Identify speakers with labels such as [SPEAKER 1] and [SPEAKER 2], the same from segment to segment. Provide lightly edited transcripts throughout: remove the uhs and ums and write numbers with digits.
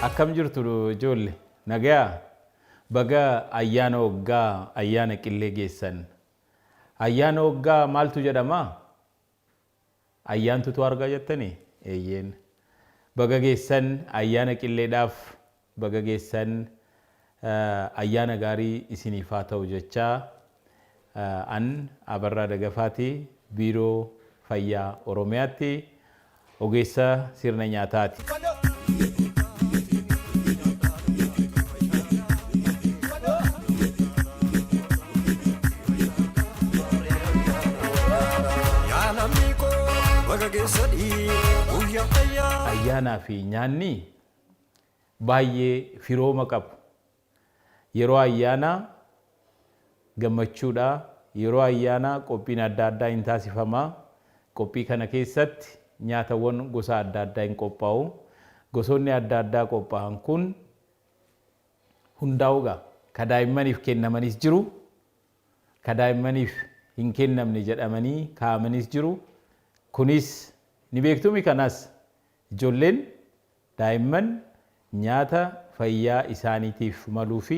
[SPEAKER 1] Akkam jirtu ijoollee nagaa baga ayyaana waggaa ayyaana qillee geessan. Ayyaana waggaa maaltu jedhama? Ayyaantutu argaa jettanii? Eeyyeen. Baga geessan ayyaana qilleedhaaf baga geessan ayyaana gaarii isiniif haa ta'u jechaa an Abarraa Dagafaati biiroo fayyaa Oromiyaatti ogeessa sirna nyaataati. Ayyaanaa fi nyaanni baay'ee firooma qabu. Yeroo ayyaanaa gammachuudha. Yeroo ayyaanaa qophiin adda addaa hin taasifama. Qophii kana keessatti nyaatawwan gosa adda addaa hin qophaa'u. Gosoonni adda addaa qophaa'an kun hundaa'uudha. Ka daa'immaniif kennamanis jiru. Ka daa'immaniif hin kennamne jedhamanii kaa'amanis jiru. Kunis ni beektumi kanas ijoolleen daa'imman nyaata fayyaa isaaniitiif maluu fi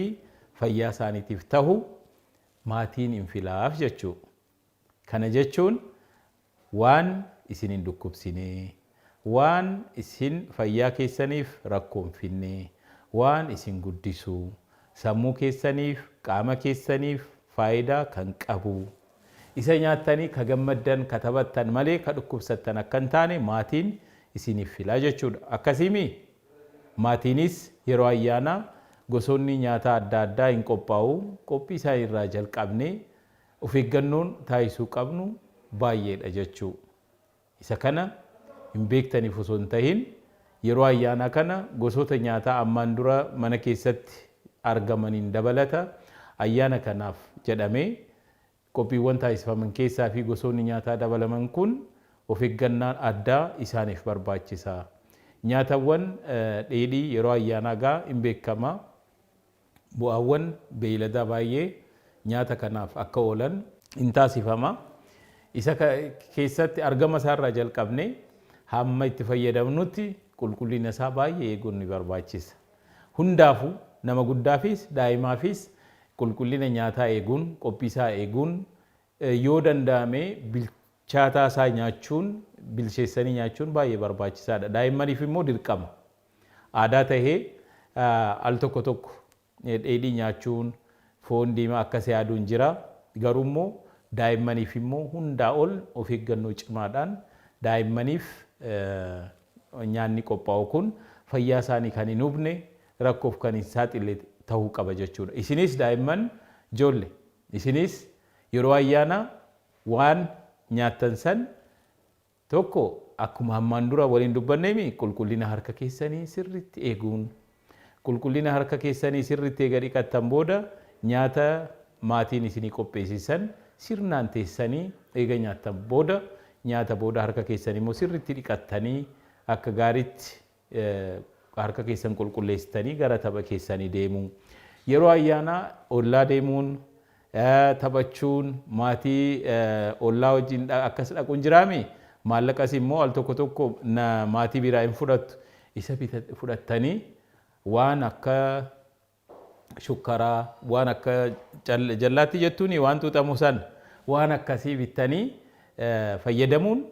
[SPEAKER 1] fayyaa isaaniitiif ta'u maatiin hin filaaf jechuudha. Kana jechuun waan isin hin dhukkubsine, waan isin fayyaa keessaniif rakkoo hin finne, waan isin guddisu, sammuu keessaniif, qaama keessaniif faayidaa kan qabu. Isa nyaatanii ka gammaddan ka taphattan malee ka dhukkubsattan akka hin taane maatiin isiniif filaa jechuudha. Akkasimi maatiinis yeroo ayyaanaa gosoonni nyaataa adda addaa hin qophaa'u. Qophii isaa irraa jalqabnee of eeggannoon taasisuu qabnu baay'eedha jechuudha. Isa kana hin beektaniif osoo hin tahin yeroo ayyaanaa kana gosoota nyaataa ammaan dura mana keessatti argamaniin dabalata ayyaana kanaaf jedhamee qophiiwwan taasifaman keessaa fi gosoonni nyaataa dabalaman kun of eeggannaan addaa isaaniif barbaachisa. Nyaatawwan dheedhii yeroo ayyaanaa gaa hin beekama. Bu'aawwan beeyladaa baay'ee nyaata kanaaf akka oolan hin taasifama. Isa keessatti argama isaarraa jalqabne hamma itti fayyadamnutti qulqullina isaa baay'ee eeguun ni barbaachisa. Hundaafuu nama guddaafis daa'imaafis qulqullina nyaataa eeguun, qophii isaa eeguun yoo danda'ame bilchaataa isaa nyaachuun, bilcheessanii nyaachuun baay'ee barbaachisaadha. Daa'immaniif immoo dirqama. Aadaa tahee al tokko tokko dheedhii nyaachuun, foon diimaa akkasii yaaduun jira. Garuu immoo daa'immaniif immoo hundaa ol of eeggannoo cimaadhaan daa'immaniif nyaanni qophaa'u kun fayyaa isaanii kan hin hubne, rakkoof kan hin saaxille ta'uu qaba jechuudha. Isinis daa'imman ijoollee, isinis yeroo ayyaanaa waan nyaattan san tokko akkuma hammaan dura waliin dubbanneemi qulqullina harka keessanii sirriitti eeguun, qulqullina harka keessanii sirriitti eega dhiqattan booda nyaata maatiin isinii qopheessisan sirnaan teessanii eega nyaattan booda nyaata booda harka keessanii immoo sirriitti dhiqattanii akka gaariitti harka keessan qulqulleessitanii gara tapha keessanii deemu. Yeroo ayyaanaa ollaa deemuun, taphachuun, maatii ollaa wajjin akkas dhaquun jiraami. Maallaqas immoo al tokko tokko maatii biraa hin fudhattu. Isa fudhattanii waan akka shukkaraa, waan akka jallaatti jettuun waan xuuxamu san waan akkasii bittanii fayyadamuun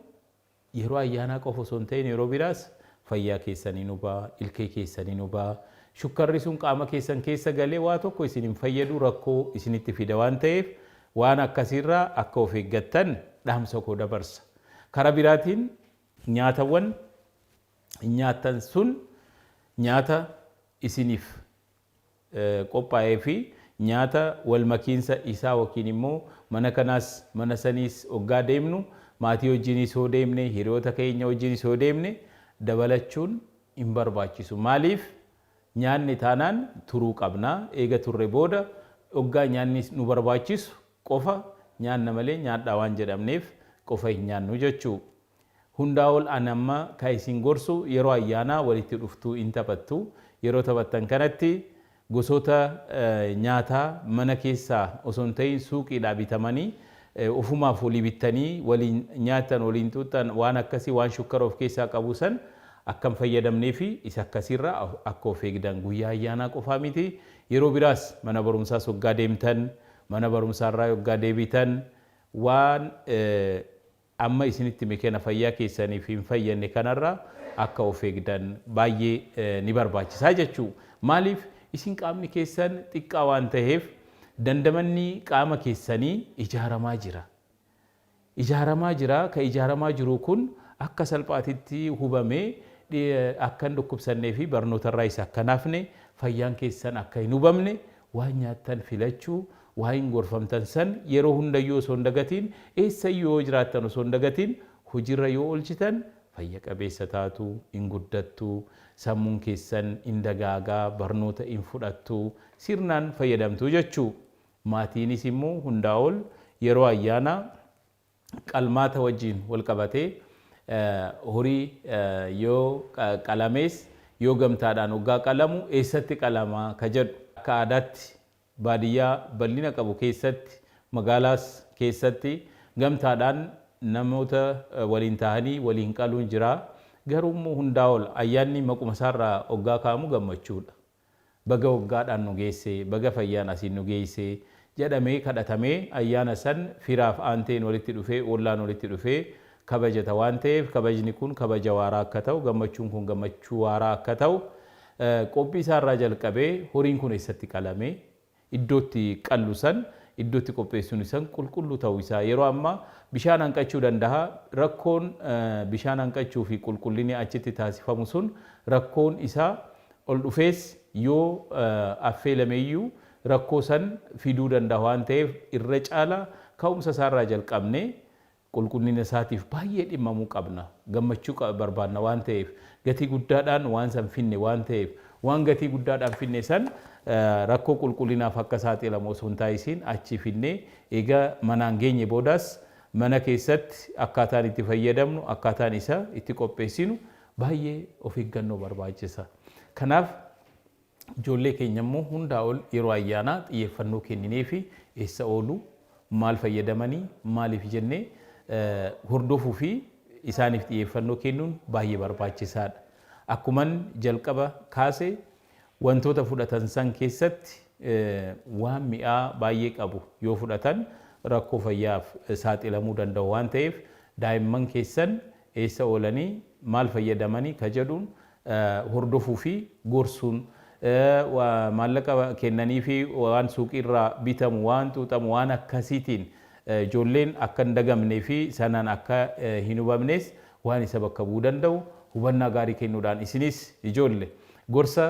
[SPEAKER 1] yeroo ayyaanaa qofa osoo hin ta'in yeroo biraas fayyaa keessanii nu ba'a, ilkee keessanii nu ba'a. Shukkarri sun qaama keessan keessa galee waa tokko isin hin fayyadu, rakkoo isinitti fida waan ta'eef waan akkasiirraa akka of eeggattan dhaamsa koo dabarsa. Karaa biraatiin nyaatawwan nyaattan sun nyaata isiniif qophaa'ee fi nyaata wal makiinsa isaa yookiin immoo mana kanaas mana saniis hoggaa deemnu maatii wajjinis yoo deemne hiriyoota keenya wajjinis yoo deemne dabalachuun hin barbaachisu. Maaliif nyaanni taanaan turuu qabna. Eega turre booda hoggaa nyaanni nu barbaachisu qofa nyaanna malee nyaadhaa waan jedhamneef qofa hin nyaannu jechuu. Hundaa ol anamma kan isin gorsu yeroo ayyaanaa walitti dhuftuu hin taphattu. yeroo taphattan kanatti gosoota nyaataa mana keessaa osoo hin ta'in suuqiidhaa bitamanii ofumaaf walii bittanii waliin nyaatan waliin xuuxan waan akkasii waan shukkara of keessaa qabu san akkam fayyadamnee fi isa akkasiirraa akka of eegdan guyyaa ayyaanaa qofaa miti yeroo biraas mana barumsaa hoggaa deemtan mana barumsaarraa hoggaa deebitan waan amma isinitti mikeena fayyaa keessaniif hin fayyanne kanarraa akka of eegdan baay'ee ni barbaachisaa jechuu maaliif isin qaamni keessan xiqqaa waan ta'eef dandamanni qaama keessanii ijaaramaa jira ka ijaaramaa jiru kun akka salphaatitti hubamee akka hin dhukkubsannee fi barnootarraa isa akka naafne fayyaan keessan akka hin hubamne waan nyaattan filachuu waan hin gorfamtan san yeroo hundayyuu osoo hin dagatiin eessayyuu yoo jiraattan osoo hin dagatiin hojiirra yoo oolchitan fayya qabeessa taatu hin guddattu sammuun keessan hin dagaagaa barnoota hin fudhattu sirnaan fayyadamtu jechuu maatiinis immoo hundaa ol yeroo ayyaana qalmaata wajjin wal qabatee horii yoo qalamees yoo gamtaadhaan hoggaa qalamu eessatti qalamaa ka jedhu akka aadaatti baadiyyaa bal'ina qabu keessatti magaalaas keessatti gamtaadhaan namoota waliin tahanii waliin qaluun jira garuu hundaa ol ayyaanni maquma isaarraa hoggaa kaamu gammachuudha baga hoggaadhaan nu geesse baga fayyaan asiin nu geesse jedhamee kadhatamee ayyaana san firaaf aanteen walitti dhufee ollaan walitti dhufee kabajata waan ta'eef kabajni kun kabaja waaraa akka ta'u gammachuun kun gammachuu waaraa akka ta'u qophii isaarraa jalqabee horiin kun eessatti qalamee iddootti qallu san iddootti qopheessuun isan qulqulluu ta'uu isaa yeroo ammaa bishaan hanqachuu danda'a rakkoon bishaan hanqachuu fi qulqullinni achitti taasifamu sun rakkoon isaa ol dhufees yoo affeelameeyyuu rakkoo san fiduu danda'a waan ta'eef irra caala ka'umsa isaarraa jalqabne qulqullina isaatiif baay'ee dhimmamuu qabna gammachuu barbaanna waan ta'eef gatii guddaadhaan waan san finne waan ta'eef waan gatii guddaadhaan finne san rakkoo qulqullinaaf akka saaxilamu osoo hin taasisin achi finne egaa manaan geenye boodaas mana keessatti akkaataan itti fayyadamnu akkaataan isa itti qopheessinu baay'ee of eeggannoo barbaachisa kanaaf ijoollee keenya immoo hundaa ol yeroo ayyaanaa xiyyeeffannoo kenninee fi eessa oolu maal fayyadamanii maaliif jennee hordofuu fi isaaniif xiyyeeffannoo kennuun baay'ee barbaachisaadha. Akkuman jalqaba kaase wantoota fudhatan san keessatti waan mi'aa baay'ee qabu yoo fudhatan rakkoo fayyaaf saaxilamuu danda'u waan ta'eef daa'imman keessan eessa oolanii maal fayyadamanii ka jedhuun hordofuu fi gorsuun maallaqa kennanii fi waan suuqiirraa bitamu waan xuuxamu waan akkasiitiin ijoolleen akka hin dagamnee fi sanaan akka hin hubamnes waan isa bakka bu'uu danda'u hubannaa gaarii kennuudhaan isinis ijoolle gorsa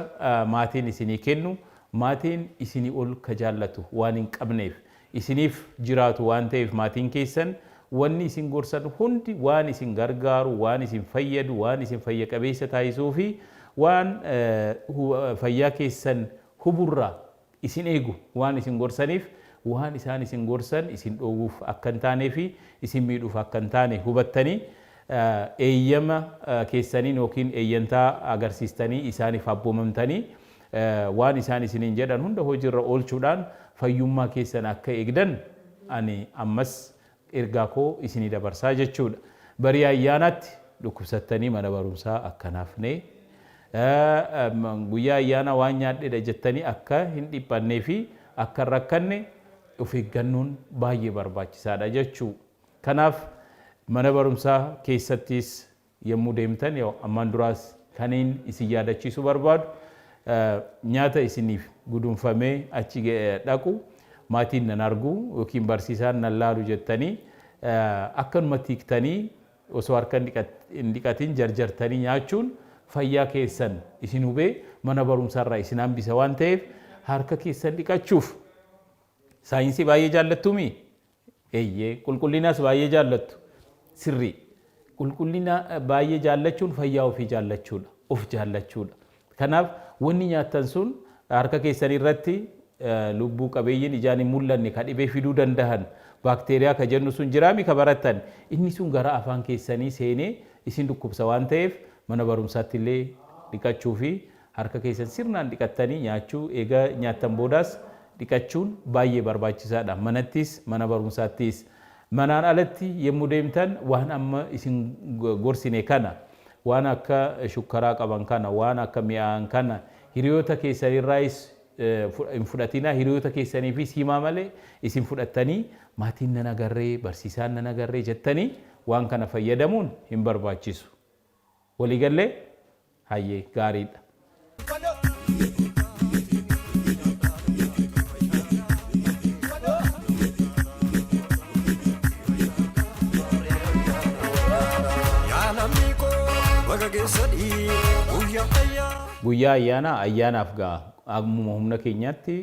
[SPEAKER 1] maatiin isinii kennu maatiin isinii ol ka jaallatu waan hin qabneef isiniif jiraatu waan ta'eef maatiin keessan wanni isin gorsan hundi waan isin gargaaru waan isin fayyadu waan isin fayya qabeessa taasisuu fi waan fayyaa keessan huburraa isin eegu waan isin gorsaniif waan isaan isin gorsan isin dhoowwuuf akka hin taanee fi isin miidhuuf akka hin taane hubattanii eeyyama keessaniin yookiin eeyyantaa agarsiistanii isaaniif abboomamtanii waan isaan isiniin jedhan hunda hojiirra oolchuudhaan fayyummaa keessan akka eegdan ani ammas ergaa koo isinii dabarsaa jechuudha. Barii ayyaanaatti dhukkubsattanii mana barumsaa akka naafne guyyaa ayyaana waan nyaadhedha jettanii akka hin dhiphannee fi akka hin rakkanne of eeggannoon baay'ee barbaachisaadha jechuu. Kanaaf mana barumsaa keessattis yommuu deemtan ammaan duraas kaniin isin yaadachiisuu barbaadu nyaata isiniif gudunfamee achi dhaqu maatiin nan argu yookiin barsiisaan nan laalu jettanii akkanumatti hiiktanii osoo harka hin dhiqatin jarjartanii nyaachuun fayyaa keessan isin hubee mana barumsaarraa isin hambisa waan ta'eef harka keessan dhiqachuuf saayinsii baay'ee jaallattumi eeyyee qulqullinaas baay'ee jaallattu sirrii qulqullina baay'ee jaallachuun fayyaa ofii jaallachuudha of jaallachuudha. Kanaaf wanni nyaattan sun harka keessan irratti lubbuu qabeeyyiin ijaan hin mul'anne ka dhibee fiduu danda'an baakteeriyaa ka jennu sun jiraami ka barattan inni sun gara afaan keessanii seenee isin dhukkubsa waan ta'eef mana barumsaatti illee dhiqachuu fi harka keessan sirnaan dhiqattanii nyaachuu eega nyaattan boodaas dhiqachuun baay'ee barbaachisaadha. Manattis mana barumsaattis manaan alatti yemmuu deemtan waan amma isin gorsine kana waan akka shukkaraa qaban kana waan akka mi'aan kana hiriyoota keessanirraayis hin fudhatinaa hiriyoota keessaniifis himaa malee isin fudhattanii maatiin nan agarree barsiisaan nan agarree jettanii waan kana fayyadamuun hin barbaachisu. Waliigallee hayyee gaariidha. Guyyaa ayyaanaa ayyaanaaf ga'a. Akkuma humna keenyaatti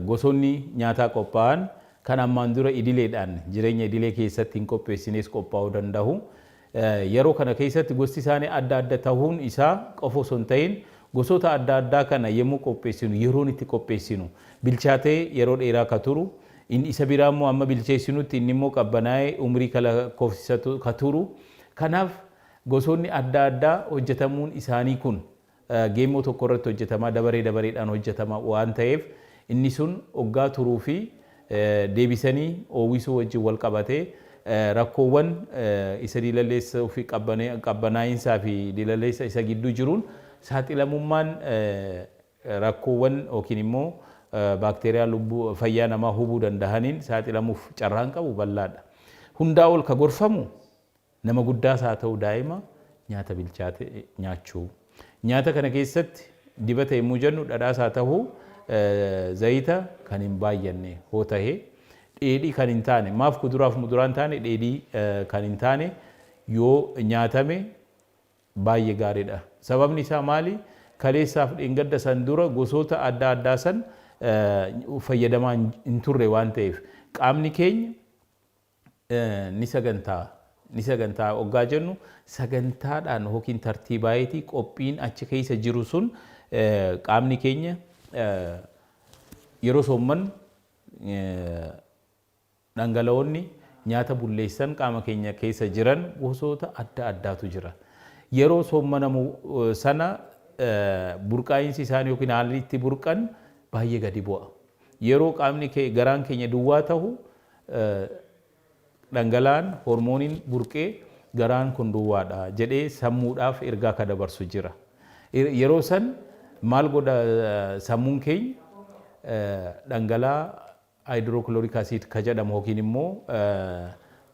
[SPEAKER 1] gosoonni nyaataa qophaa'an kan ammaan dura idileedhaan jireenya idilee keessatti hin qopheessines qophaa'uu danda'u. Yeroo kana keessatti gosti isaanii adda adda ta'uun isaa qofa osoo hin ta'in gosoota adda addaa kana yemmuu qopheessinu yeroon itti qopheessinu bilchaatee yeroo dheeraa ka turu isa biraa immoo amma bilcheessinutti inni immoo qabbanaa'ee umrii kala koofsisatu ka turu. Kanaaf gosoonni adda addaa hojjetamuun isaanii kun geemmoo tokko irratti hojjetamaa dabareedhaan hojjetamaa waan ta'eef inni sun hoggaa turuu fi deebisanii oowisuu wajjin wal qabatee rakkoowwan isa diilalleessaa fi qabbanaa'insaa fi diilalleessa isa gidduu jiruun saaxilamummaan rakkoowwan yookiin immoo baakteeriyaa lubbuu fayyaa namaa hubuu danda'aniin saaxilamuuf carraan qabu bal'aadha. Hundaa ol ka gorfamu nama guddaas haa ta'u daa'ima nyaata bilchaate nyaachuu. Nyaata kana keessatti dibata yemmuu jennu dhadhaas haa ta'u zayita kan hin baay'anne hoo ta'e dheedhii kan hin taane maaf kuduraaf muduraan taane dheedhii kan hin taane yoo nyaatame baay'ee gaariidha. Sababni isaa maali? Kaleessaaf dheengadda san dura gosoota adda addaa san fayyadamaa hin turre waan ta'eef qaamni keenya ni sagantaa hoggaa jennu sagantaadhaan yookiin tartiibaayitii qophiin achi keessa jiru sun qaamni keenya yeroo soomman dhangala'oonni nyaata bulleessan qaama keenya keessa jiran gosoota adda addaatu jira. Yeroo soommanamu sana burqaa'insi isaanii yookiin haalli itti burqan baay'ee gadi bu'a. Yeroo qaamni garaan keenya duwwaa ta'u dhangala'aan hormooniin burqee garaan kun duwwaadha jedhee sammuudhaaf ergaa ka dabarsu jira. Yeroo san maal godha sammuun keenya dhangala'aa hydrochloric acid ka jedhamu yookiin immoo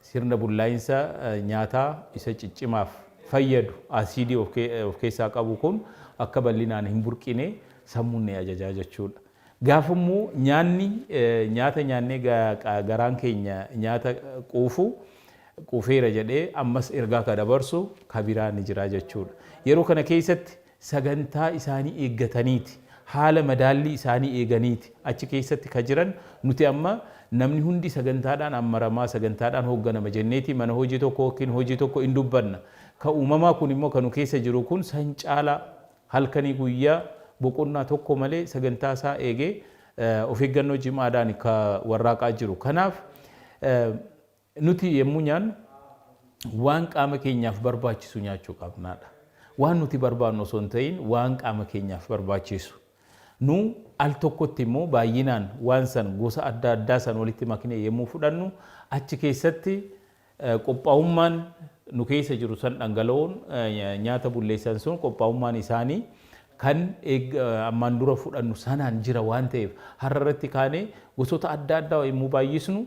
[SPEAKER 1] sirna bullaa'insa nyaataa isa ciccimaaf fayyadu asiidii of keessaa qabu kun akka bal'inaan hin burqine sammuun ni ajajaa jechuudha. Gaafummoo nyaata nyaannee garaan keenya nyaata quufeera jedhee ammas ergaa ka dabarsu ka biraa ni jira jechuudha. Yeroo kana keessatti sagantaa isaanii eeggataniiti haala madaallii isaanii eeganiiti achi keessatti ka jiran nuti amma namni hundi sagantaadhaan ammaramaa sagantaadhaan hoogganama jenneeti mana hojii tokko yookiin hojii tokko hin dubbanna. Ka uumamaa kun immoo kanu keessa jiru kun san caalaa halkanii guyyaa boqonnaa tokko malee sagantaa isaa eegee of eeggannoo cimaadhaan ka warraaqaa jiru. Kanaaf nuti yemmuu nyaannu waan qaama keenyaaf barbaachisu nyaachuu qabnaadha. Waan nuti barbaannu osoo hin ta'in waan qaama keenyaaf barbaachisu. Nu al tokkotti immoo baay'inaan waan san gosa adda addaa san walitti maknee yemmuu fudhannu achi keessatti qophaa'ummaan nu keessa jiru san dhangala'oon nyaata bulleessan sun qophaa'ummaan isaanii kan ammaan dura fudhannu sanaan jira waan ta'eef har'a irratti kaanee gosoota adda addaa yemmuu baay'isnu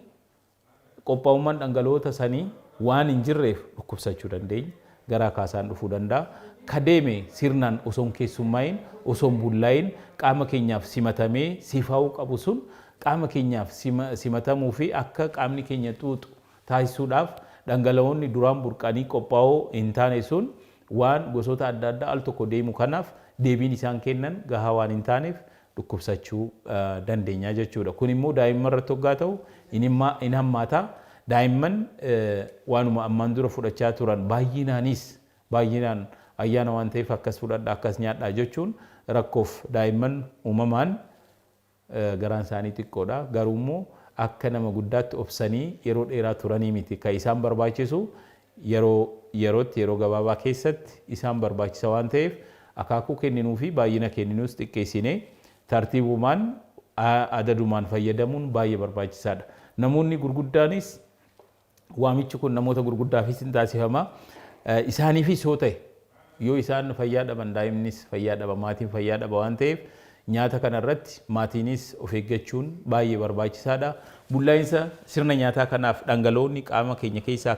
[SPEAKER 1] qophaa'ummaan dhangala'oota sanii waan hin jirreef dhukkubsachuu dandeenya. Garaa kaasaan dhufuu danda'a. Kadeeme sirnaan osoo hin keessummaa'in osoo hin bullaa'in qaama keenyaaf simatamee sifaa'uu qabu sun qaama keenyaaf simatamuu fi akka qaamni keenya xuuxu taasisuudhaaf dhangala'oonni duraan burqanii qophaa'oo hin taane sun waan gosoota adda addaa al tokko deemu kanaaf deebiin isaan kennan gahaa waan hin taaneef dhukkubsachuu dandeenya jechuudha. Kun immoo daa'imman irratti hoggaa ta'u hin hammaata. Daa'imman waanuma ammaan dura fudhachaa turan baay'inaan ayyaana waan ta'eef akkas fudhadha akkas nyaadha jechuun rakkoof daa'imman uumamaan garaan isaanii xiqqoodha. Garuu immoo akka nama guddaatti obsanii yeroo dheeraa turanii miti. Kan isaan barbaachisu yeroo gabaabaa keessatti isaan barbaachisa waan ta'eef akaakuu kenninuu fi baay'ina kenninuus xiqqeessinee tartiibumaan adadumaan fayyadamuun baay'ee barbaachisaadha. Namoonni gurguddaanis waamichi kun namoota gurguddaafis hin taasifama. Isaaniifis yoo ta'e yoo isaan fayyaa dhaban daa'imnis fayyaa dhaba maatiin fayyaa dhaba waan ta'eef nyaata kanarratti maatiinis of eeggachuun baay'ee barbaachisaadha. Bullaa'insa sirna nyaataa kanaaf dhangala'oonni qaama keenya keessaa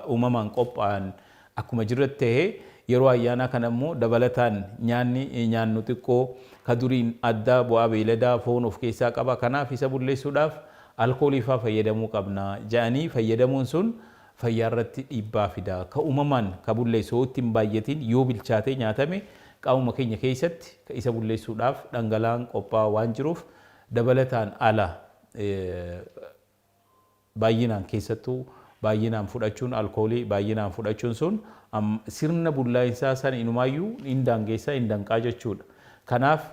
[SPEAKER 1] uumamaan qophaa'an akkuma jirratti ta'ee yeroo ayyaanaa kana immoo dabalataan nyaannu xiqqoo ka duriin addaa bu'aa beeladaa foon of keessaa qaba. Kanaaf isa bulleessuudhaaf alkoolii fa'aa fayyadamuu qabna jedhanii fayyadamuun sun fayyaa irratti dhiibbaa fida. Ka uumamaan ka bulleessu ittiin baay'atiin yoo bilchaatee nyaatame qaamuma keenya keessatti isa bulleessuudhaaf dhangala'aan qophaa'aa waan jiruuf dabalataan ala baay'inaan keessattuu baay'inaan fudhachuun alkoolii baay'inaan fudhachuun sun sirna bullaa'insaa sana inumaayyuu hin daangeessaa hin danqaa jechuudha. Kanaaf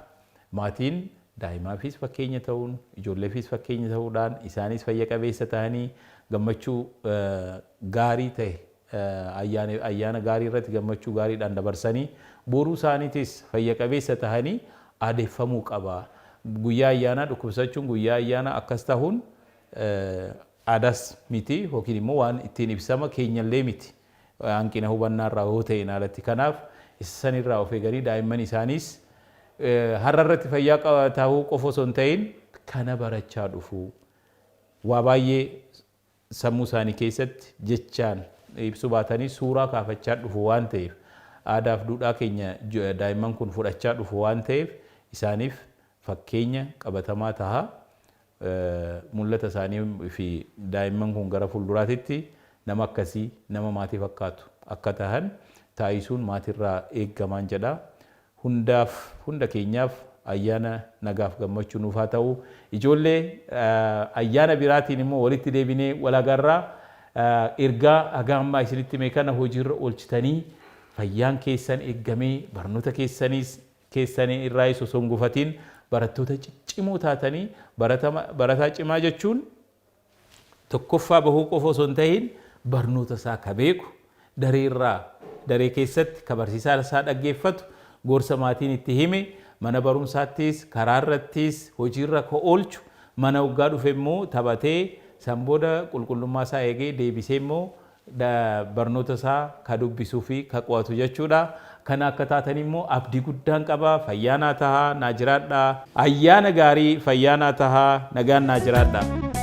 [SPEAKER 1] maatiin daa'imaafis fakkeenya ta'uun ijoolleefis fakkeenya ta'uudhaan isaanis fayya qabeessa ta'anii gammachuu gaarii ta'e ayyaana gaarii irratti gammachuu gaariidhaan dabarsanii boruu isaaniitis fayya qabeessa ta'anii aadeffamuu qaba. Guyyaa ayyaanaa dhukkubsachuun guyyaa ayyaanaa akkas ta'uun aadaas miti yookiin immoo waan ittiin ibsama keenyallee miti. Hanqina hubannaa irraa yoo ta'e alatti. Kanaaf isa sanirraa of eeganii daa'imman isaaniis har'a irratti fayyaa ta'uu qofa osoo hin ta'in kana barachaa dhufu. Waa baay'ee sammuu isaanii keessatti jechaan ibsu baatanii suuraa kaafachaa dhufu waan ta'eef aadaaf duudhaa keenya daa'imman kun fudhachaa dhufu waan ta'eef isaaniif fakkeenya qabatamaa ta'a. Mul'ata isaanii fi daa'imman kun gara fuulduraatitti nama akkasii nama maatii fakkaatu akka tahan taasisuun maatirraa eeggamaan jedha. Hunda keenyaaf ayyaana nagaaf gammachuu nuuf haa ta'u. Ijoollee ayyaana biraatiin immoo walitti deebinee wal agarraa. Ergaa haga ammaa isinitti mee kana hojiirra oolchitanii fayyaan keessan eeggamee barnoota keessanii irraa osoo hin gufatiin barattoota ciccimoo taatanii barataa cimaa jechuun tokkoffaa bahuu qofa osoo hin ta'in barnoota isaa ka beeku daree keessatti ka barsiisaa isaa dhaggeeffatu gorsa maatiin itti hime mana barumsaattis karaa irrattis hojiirra ka oolchu mana waggaa dhufe immoo taphatee san booda qulqullummaa isaa eegee deebisee immoo barnoota isaa ka dubbisuu fi ka qo'atu jechuudha. Kana akka taatan immoo abdii guddaan qaba. Fayyaa naa tahaa naa jiraadhaa. Ayyaana gaarii fayyaa naa tahaa nagaan naa jiraadhaa.